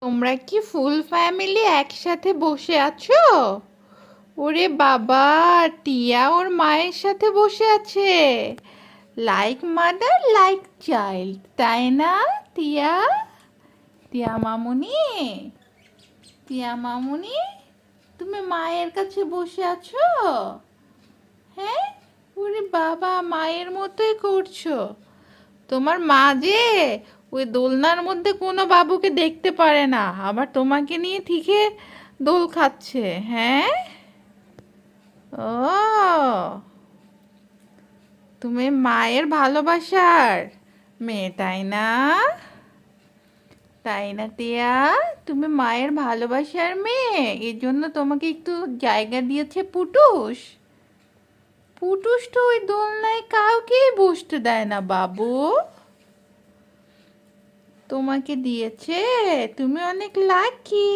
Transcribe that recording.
তোমরা কি full family একসাথে বসে আছো? ওরে বাবা, টিয়া ওর মায়ের সাথে বসে আছে। লাইক মাদার লাইক চাইল্ড, তাই না? টিয়া, টিয়া মামুনি, টিয়া মামুনি, তুমি মায়ের কাছে বসে আছো? হ্যাঁ, ওরে বাবা, মায়ের মতোই করছো। তোমার মা যে ওই দোলনার মধ্যে কোনো বাবুকে দেখতে পারে না, আবার তোমাকে নিয়ে ঠিকই দোল খাচ্ছে। হ্যাঁ, ও, তুমি মায়ের ভালোবাসার মেয়ে, তাই না? তাই না টিয়া? তুমি মায়ের ভালোবাসার মেয়ে, এর জন্য তোমাকে একটু জায়গা দিয়েছে পুটুস। পুটুস তো ওই দোলনায় কাউকেই বসতে দেয় না বাবু, তোমাকে দিয়েছে। তুমি অনেক লাকি।